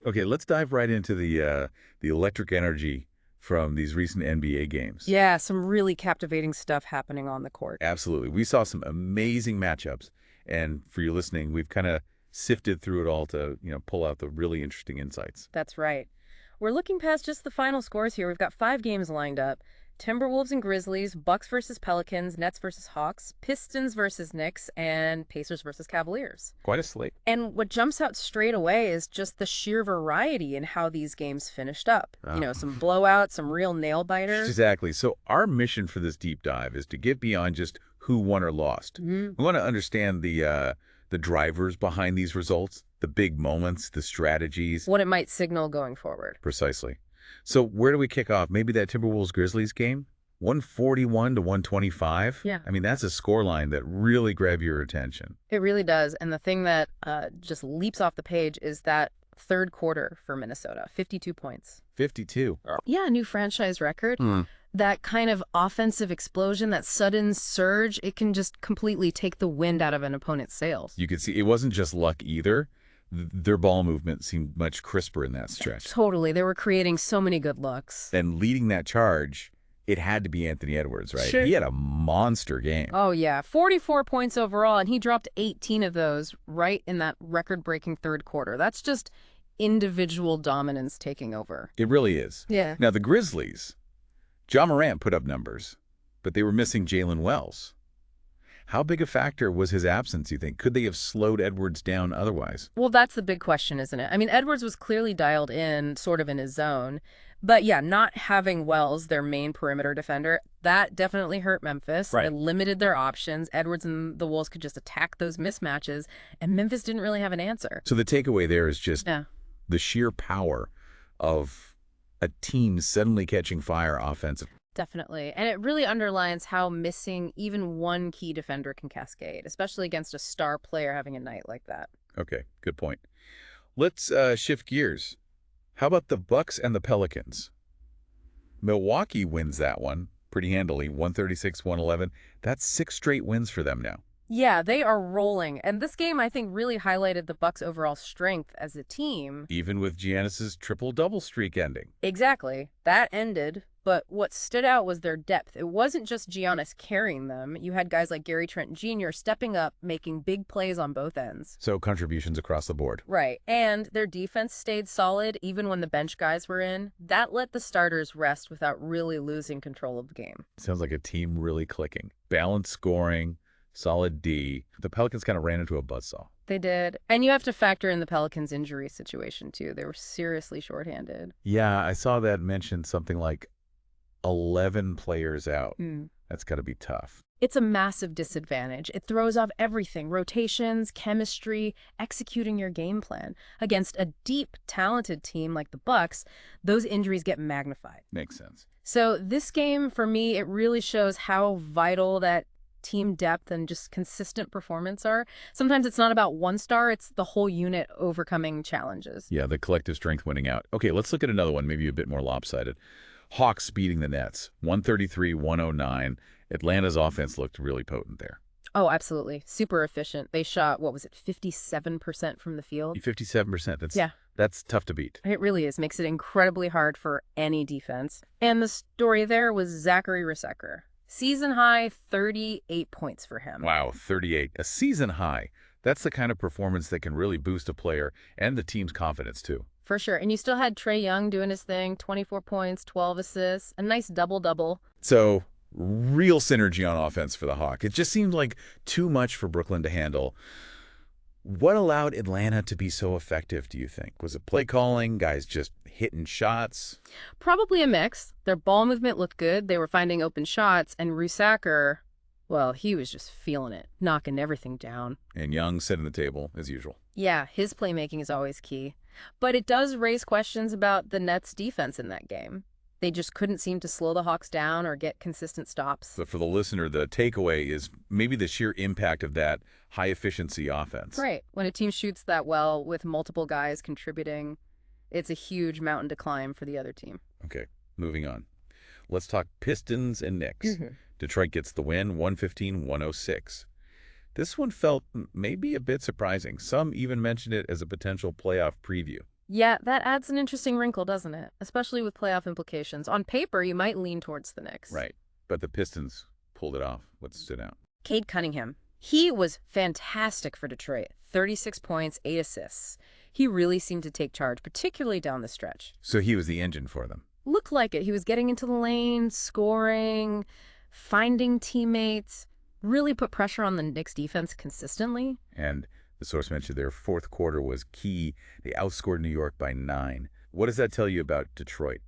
Okay, let's dive right into the electric energy from these recent NBA games. Yeah, some really captivating stuff happening on the court. Absolutely. We saw some amazing matchups. And for you listening, we've kind of sifted through it all to, pull out the really interesting insights. That's right. We're looking past just the final scores here. We've got 5 games lined up. Timberwolves and Grizzlies, Bucks versus Pelicans, Nets versus Hawks, Pistons versus Knicks, and Pacers versus Cavaliers. Quite a slate. And what jumps out straight away is just the sheer variety in how these games finished up. Some blowouts, some real nail biters. Exactly. So our mission for this deep dive is to get beyond just who won or lost. We want to understand the drivers behind these results, the big moments, the strategies. What it might signal going forward. Precisely. So where do we kick off? Maybe that Timberwolves-Grizzlies game? 141 to 125? Yeah. I mean, that's a scoreline that really grabbed your attention. It really does. And the thing that just leaps off the page is that third quarter for Minnesota, 52 points. 52. Yeah, new franchise record. That kind of offensive explosion, that sudden surge, it can just completely take the wind out of an opponent's sails. You could see it wasn't just luck either. Their ball movement seemed much crisper in that stretch. Totally. They were creating so many good looks. And leading that charge, it had to be Anthony Edwards, right? Sure. He had a monster game. Oh, yeah. 44 points overall, and he dropped 18 of those right in that record-breaking third quarter. That's just individual dominance taking over. It really is. Yeah. Now, the Grizzlies, Ja Morant put up numbers, but they were missing Jalen Wells. How big a factor was his absence, you think? Could they have slowed Edwards down otherwise? Well, that's the big question, isn't it? I mean, Edwards was clearly dialed in, sort of in his zone. But yeah, not having Wells, their main perimeter defender, that definitely hurt Memphis. Right. It limited their options. Edwards and the Wolves could just attack those mismatches, and Memphis didn't really have an answer. So the takeaway there is just the sheer power of a team suddenly catching fire offensively. Definitely. And it really underlines how missing even one key defender can cascade, especially against a star player having a night like that. Okay, good point. Let's shift gears. How about the Bucks and the Pelicans? Milwaukee wins that one pretty handily, 136-111. That's 6 straight wins for them now. Yeah, they are rolling. And this game, I think, really highlighted the Bucks' overall strength as a team. Even with Giannis's triple-double streak ending. Exactly. That ended. But what stood out was their depth. It wasn't just Giannis carrying them. You had guys like Gary Trent Jr. stepping up, making big plays on both ends. So contributions across the board. Right. And their defense stayed solid even when the bench guys were in. That let the starters rest without really losing control of the game. Sounds like a team really clicking. Balanced scoring, solid D. The Pelicans kind of ran into a buzzsaw. They did. And you have to factor in the Pelicans' injury situation, too. They were seriously shorthanded. Yeah, I saw that mentioned something like 11 players out. That's got to be tough. It's a massive disadvantage. It throws off everything, rotations, chemistry, executing your game plan. Against a deep, talented team like the Bucks, those injuries get magnified. Makes sense. So this game, for me, it really shows how vital that team depth and just consistent performance are. Sometimes it's not about one star, it's the whole unit overcoming challenges. Yeah, the collective strength winning out. Okay, let's look at another one, maybe a bit more lopsided. Hawks beating the Nets, 133-109. Atlanta's offense looked really potent there. Oh, absolutely. Super efficient. They shot, 57% from the field? 57%. That's tough to beat. It really is. Makes it incredibly hard for any defense. And the story there was Zachary Risacker. Season high, 38 points for him. Wow, 38. A season high. That's the kind of performance that can really boost a player and the team's confidence, too. For sure. And you still had Trae Young doing his thing, 24 points, 12 assists, a nice double-double. So, real synergy on offense for the Hawks. It just seemed like too much for Brooklyn to handle. What allowed Atlanta to be so effective, do you think? Was it play calling, guys just hitting shots? Probably a mix. Their ball movement looked good. They were finding open shots. And Risacker, well, he was just feeling it, knocking everything down. And Young setting the table, as usual. Yeah, his playmaking is always key. But it does raise questions about the Nets' defense in that game. They just couldn't seem to slow the Hawks down or get consistent stops. But for the listener, the takeaway is maybe the sheer impact of that high-efficiency offense. Right. When a team shoots that well with multiple guys contributing, it's a huge mountain to climb for the other team. Okay, moving on. Let's talk Pistons and Knicks. Detroit gets the win, 115-106. This one felt maybe a bit surprising. Some even mentioned it as a potential playoff preview. Yeah, that adds an interesting wrinkle, doesn't it? Especially with playoff implications. On paper, you might lean towards the Knicks. Right. But the Pistons pulled it off. What stood out? Cade Cunningham. He was fantastic for Detroit. 36 points, 8 assists. He really seemed to take charge, particularly down the stretch. So he was the engine for them. Looked like it. He was getting into the lane, scoring, finding teammates, really put pressure on the Knicks defense consistently. And the source mentioned their fourth quarter was key. They outscored New York by 9. What does that tell you about Detroit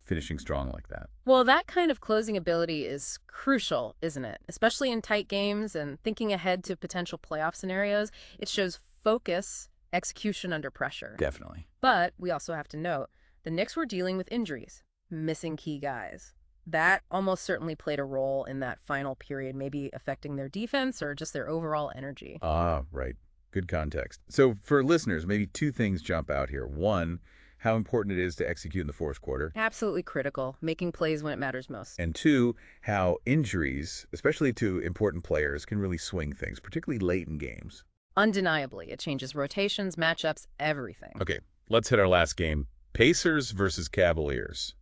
finishing strong like that? Well, that kind of closing ability is crucial, isn't it? Especially in tight games and thinking ahead to potential playoff scenarios. It shows focus, execution under pressure. Definitely. But we also have to note, the Knicks were dealing with injuries, missing key guys. That almost certainly played a role in that final period, maybe affecting their defense or just their overall energy. Ah, right. Good context. So for listeners, maybe 2 things jump out here. One, how important it is to execute in the fourth quarter. Absolutely critical, making plays when it matters most. And 2, how injuries, especially to important players, can really swing things, particularly late in games. Undeniably, it changes rotations, matchups, everything. Okay, let's hit our last game. Pacers versus Cavaliers.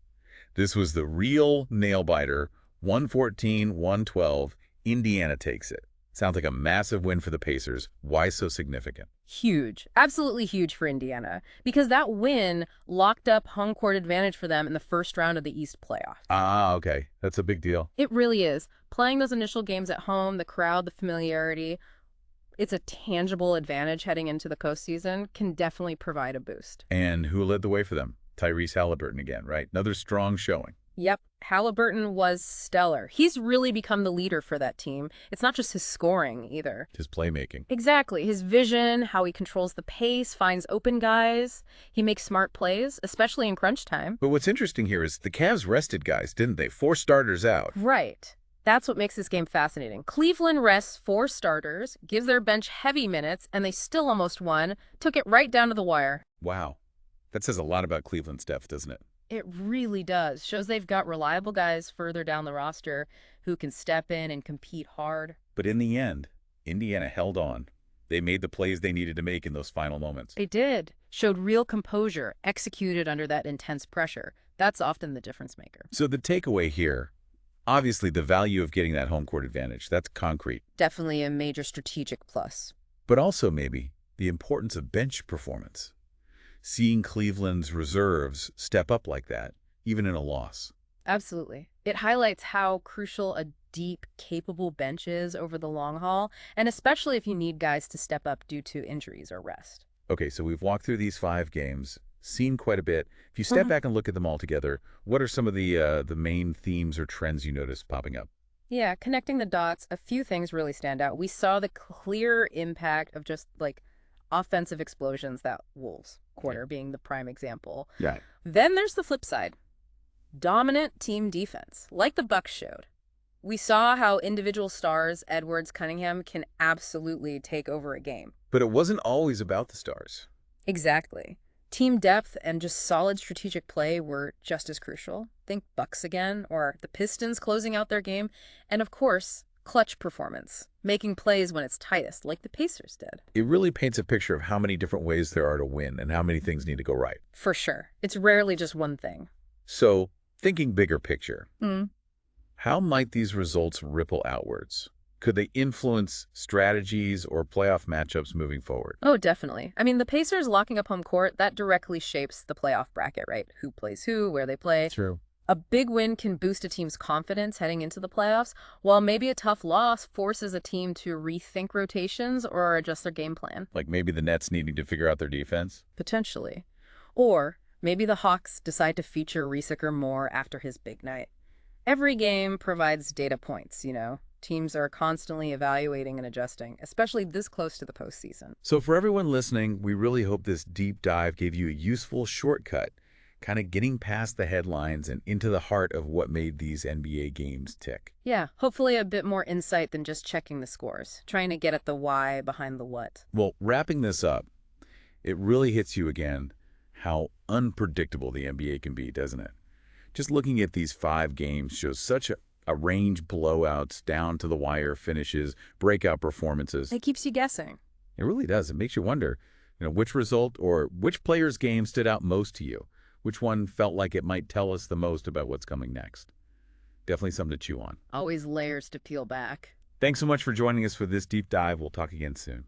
This was the real nail-biter, 114-112. Indiana takes it. Sounds like a massive win for the Pacers. Why so significant? Huge. Absolutely huge for Indiana. Because that win locked up home court advantage for them in the first round of the East playoff. Ah, okay. That's a big deal. It really is. Playing those initial games at home, the crowd, the familiarity, it's a tangible advantage heading into the postseason, can definitely provide a boost. And who led the way for them? Tyrese Halliburton again, right? Another strong showing. Yep, Halliburton was stellar. He's really become the leader for that team. It's not just his scoring, either. His playmaking. Exactly. His vision, how he controls the pace, finds open guys. He makes smart plays, especially in crunch time. But what's interesting here is the Cavs rested guys, didn't they? 4 starters out. Right. That's what makes this game fascinating. Cleveland rests 4 starters, gives their bench heavy minutes, and they still almost won. Took it right down to the wire. Wow. That says a lot about Cleveland's depth, doesn't it? It really does. Shows they've got reliable guys further down the roster who can step in and compete hard. But in the end, Indiana held on. They made the plays they needed to make in those final moments. They did. Showed real composure, executed under that intense pressure. That's often the difference maker. So the takeaway here, obviously the value of getting that home court advantage, that's concrete. Definitely a major strategic plus. But also maybe the importance of bench performance. Seeing Cleveland's reserves step up like that, even in a loss. Absolutely. It highlights how crucial a deep, capable bench is over the long haul, and especially if you need guys to step up due to injuries or rest. Okay, so we've walked through these 5 games, seen quite a bit. If you step back and look at them all together, what are some of the main themes or trends you notice popping up? Yeah, connecting the dots, a few things really stand out. We saw the clear impact of just like offensive explosions, that Wolves quarter being the prime example. Yeah. Then there's the flip side. Dominant team defense, like the Bucks showed. We saw how individual stars, Edwards, Cunningham, can absolutely take over a game. But it wasn't always about the stars. Exactly. Team depth and just solid strategic play were just as crucial. Think Bucks again, or the Pistons closing out their game. And of course, clutch performance, making plays when it's tightest, like the Pacers did. It really paints a picture of how many different ways there are to win and how many things need to go right. For sure. It's rarely just one thing. So, thinking bigger picture, how might these results ripple outwards? Could they influence strategies or playoff matchups moving forward? Oh, definitely. I mean, the Pacers locking up home court, that directly shapes the playoff bracket, right? Who plays who, where they play. True. A big win can boost a team's confidence heading into the playoffs, while maybe a tough loss forces a team to rethink rotations or adjust their game plan. Like maybe the Nets needing to figure out their defense? Potentially. Or maybe the Hawks decide to feature Riesecker more after his big night. Every game provides data points, you know. Teams are constantly evaluating and adjusting, especially this close to the postseason. So for everyone listening, we really hope this deep dive gave you a useful shortcut, kind of getting past the headlines and into the heart of what made these NBA games tick. Yeah, hopefully a bit more insight than just checking the scores, trying to get at the why behind the what. Well, wrapping this up, it really hits you again how unpredictable the NBA can be, doesn't it? Just looking at these 5 games shows such a range, blowouts, down to the wire finishes, breakout performances. It keeps you guessing. It really does. It makes you wonder, Which result or which player's game stood out most to you? Which one felt like it might tell us the most about what's coming next? Definitely something to chew on. Always layers to peel back. Thanks so much for joining us for this deep dive. We'll talk again soon.